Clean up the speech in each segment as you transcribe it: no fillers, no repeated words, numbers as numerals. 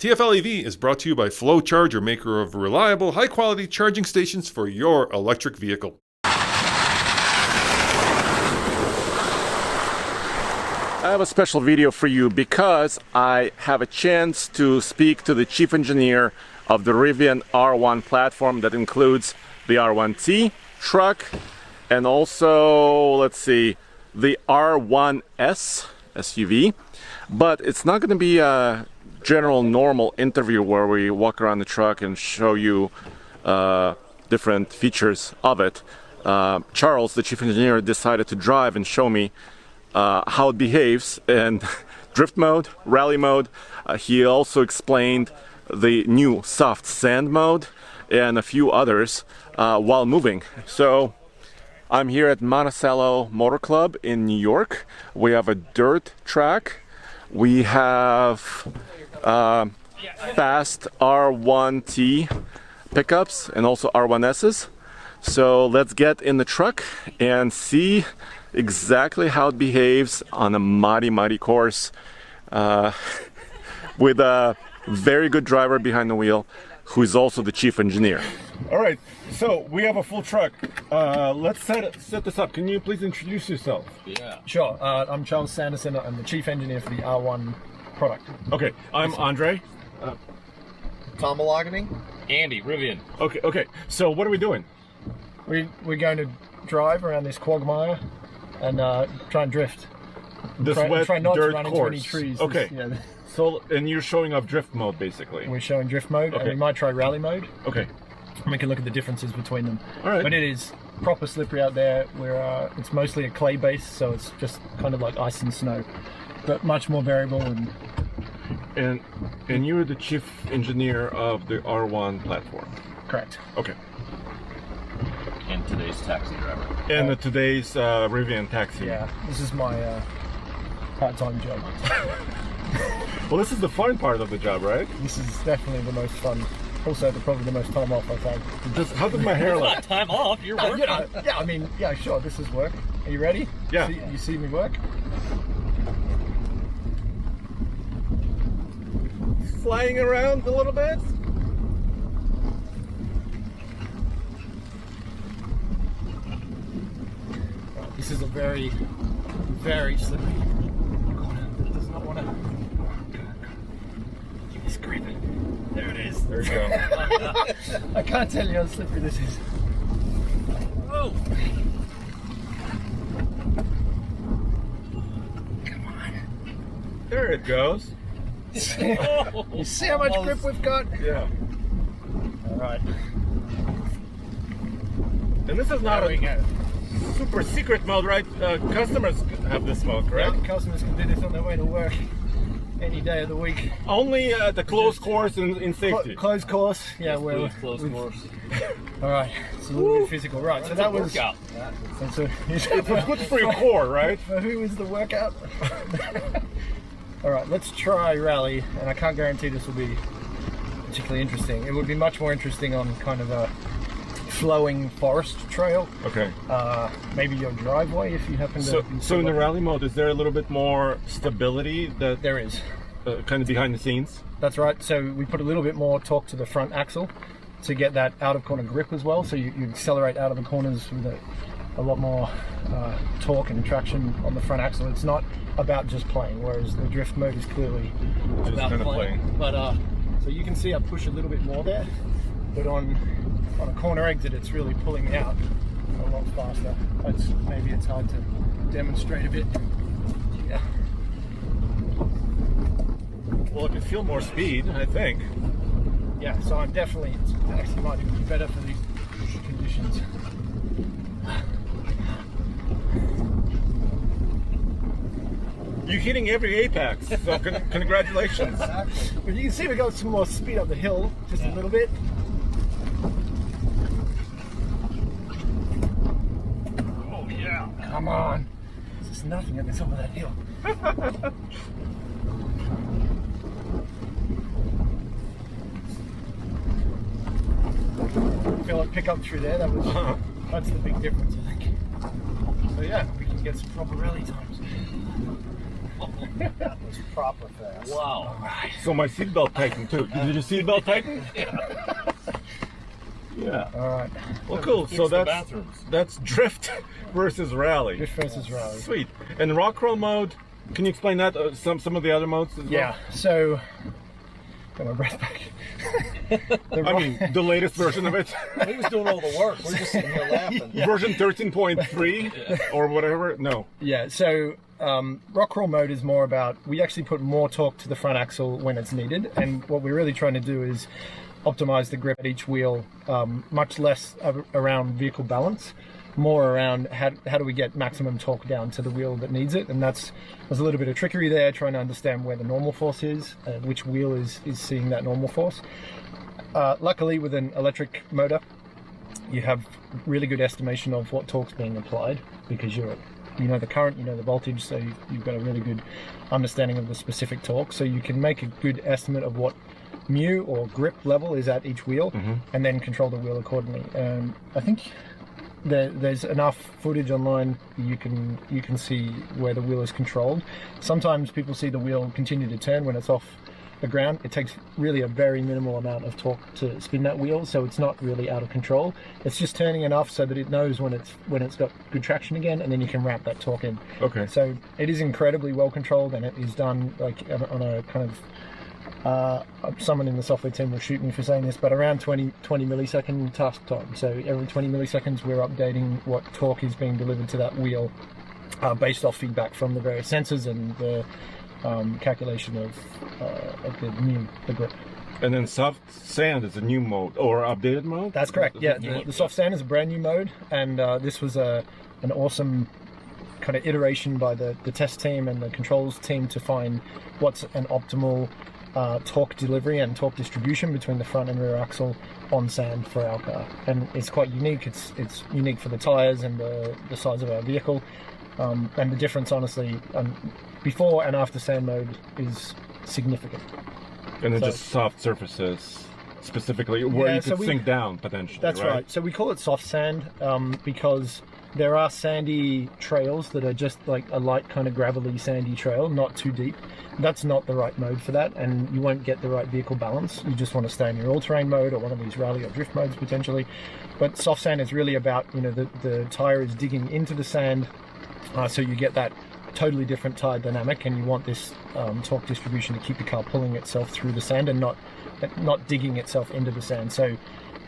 TFL EV is brought to you by Flow Charger, maker of reliable, high-quality charging stations for your electric vehicle. I have a special video for you because I have a chance to speak to the chief engineer of the Rivian R1 platform that includes the R1T truck and also, let's see, the R1S SUV. But it's not going to be a general normal interview where we walk around the truck and show you different features of it. Charles, the chief engineer, decided to drive and show me how it behaves in drift mode, rally mode. He also explained the new soft sand mode and a few others while moving. So I'm here at Monticello Motor Club in New York. We have a dirt track. We have fast R1T pickups and also R1Ss. So let's get in the truck and see exactly how it behaves on a mighty course with a very good driver behind the wheel who is also the chief engineer. All right, so we have a full truck. Let's set this up. Can you please introduce yourself? Yeah. Sure. I'm Charles Sanderson. I'm the chief engineer for the R1 product. Okay, I'm Andre. Tom Malogany. Andy, Rivian. Okay. So what are we doing? We're going to drive around this quagmire and try and drift. This try not dirt to run course. into any trees. Okay. Yeah, So, and you're showing off drift mode, basically. we're showing drift mode, and Okay. we might try rally mode. Okay. And we can look at the differences between them. All right. But it is proper slippery out there. It's mostly a clay base, so it's just kind of like ice and snow, but much more variable. And you're the chief engineer of the R1 platform. Correct. Okay. And today's taxi driver. And today's Rivian taxi. Yeah, this is my part-time job. Well, this is the fun part of the job, right? This is definitely the most fun. Also, probably the most time off I've had. How does my hair look? Not time off, you're working. Yeah, sure, this is work. Are you ready? Yeah. You see me work? Flying around a little bit. This is a very, very slippery corner. It does not want to. Give me grip. There it is. There you go. I can't tell you how slippery this is. Oh! Come on. There it goes. You see how much grip we've got? Yeah. All right. And this is not There we go. super secret mode, right? Customers have this mode, correct? Yeah, customers can do this on their way to work any day of the week. Only the closed course in safety. Closed course, yeah. We're Close course. all right. It's a little bit physical, right? So that was. Workout. It's good for your core, right? For who is the workout? All right, let's try rally, and I can't guarantee this will be particularly interesting. It would be much more interesting on kind of a flowing forest trail. Okay. Maybe your driveway if you happen to. So in the rally mode, is there a little bit more stability that There is. kind of behind the scenes? That's right. So we put a little bit more torque to the front axle to get that out of corner grip as well. So you accelerate out of the corners with a lot more torque and traction on the front axle. It's not about just playing, whereas the drift mode is clearly Just about kind of playing. But so you can see I push a little bit more there, but on a corner exit, it's really pulling me out a lot faster. Maybe it's hard to demonstrate a bit. Yeah. Well, I can feel more speed, I think. Yeah, so it actually might even be better for these conditions. You're hitting every apex, so congratulations. But you can see we got some more speed up the hill, just a little bit. Oh yeah. Come on. There's just nothing at the top of that hill. Feel it pick up through there. That's the big difference, I think. So yeah, we can get some proper rally times. That was proper fast. Wow. So my seatbelt tightened too. Did your seatbelt tighten? Yeah. All right. Well, cool. Fix So the that's bathrooms. that's drift versus rally. Drift versus rally. Sweet. And rock roll mode. Can you explain that? Some of the other modes as well? Yeah. So, got my breath back. I mean, the latest version of it. He was doing all the work. We're just sitting here laughing. Version 13.3 or whatever. No. Yeah, so rock crawl mode is more about, we actually put more torque to the front axle when it's needed, and what we're really trying to do is optimize the grip at each wheel, much less around vehicle balance, more around how do we get maximum torque down to the wheel that needs it, and there's a little bit of trickery there, trying to understand where the normal force is, which wheel is seeing that normal force. Luckily, with an electric motor, you have really good estimation of what torque's being applied, because you know the current, you know the voltage, so you've got a really good understanding of the specific torque, so you can make a good estimate of what mu or grip level is at each wheel, and then control the wheel accordingly. I think there's enough footage online you can see where the wheel is controlled. Sometimes people see the wheel continue to turn when it's off the ground. It takes really a very minimal amount of torque to spin that wheel, so it's not really out of control. It's just turning enough so that it knows when it's got good traction again, and then you can ramp that torque in. Okay. So it is incredibly well controlled, and it is done like on a kind of someone in the software team will shoot me for saying this, but around 20 millisecond task time. So every 20 milliseconds we're updating what torque is being delivered to that wheel, based off feedback from the various sensors and the calculation of the grip. And then soft sand is a new mode or updated mode? That's correct. Yeah, the soft sand is a brand new mode, and this was an awesome kind of iteration by the test team and the controls team to find what's an optimal torque delivery and torque distribution between the front and rear axle on sand for our car. And it's quite unique. It's unique for the tires and the size of our vehicle, and the difference, honestly, before and after sand mode is significant. And then So- just soft surfaces specifically where Yeah, you so could sink down potentially. That's right. So we call it soft sand because there are sandy trails that are just like a light kind of gravelly sandy trail, not too deep. That's not the right mode for that, and you won't get the right vehicle balance. You just want to stay in your all-terrain mode or one of these rally or drift modes potentially. But soft sand is really about, the tire is digging into the sand, so you get that totally different tire dynamic, and you want this torque distribution to keep the car pulling itself through the sand and not digging itself into the sand. So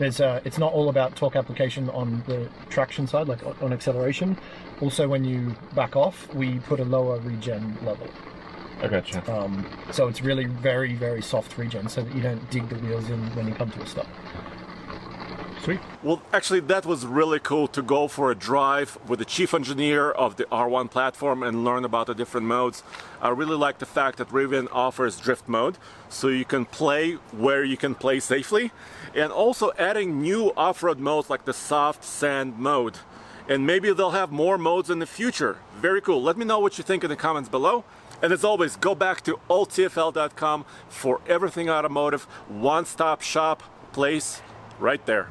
it's not all about torque application on the traction side, like on acceleration. Also, when you back off, we put a lower regen level. I gotcha. So it's really very, very soft regen, so that you don't dig the wheels in when you come to a stop. Sweet. Well, actually, that was really cool to go for a drive with the chief engineer of the R1 platform and learn about the different modes. I really like the fact that Rivian offers drift mode, so you can play where you can play safely, and also adding new off-road modes like the soft sand mode. And maybe they'll have more modes in the future. Very cool. Let me know what you think in the comments below. And as always, go back to alltfl.com for everything automotive, one-stop shop place right there.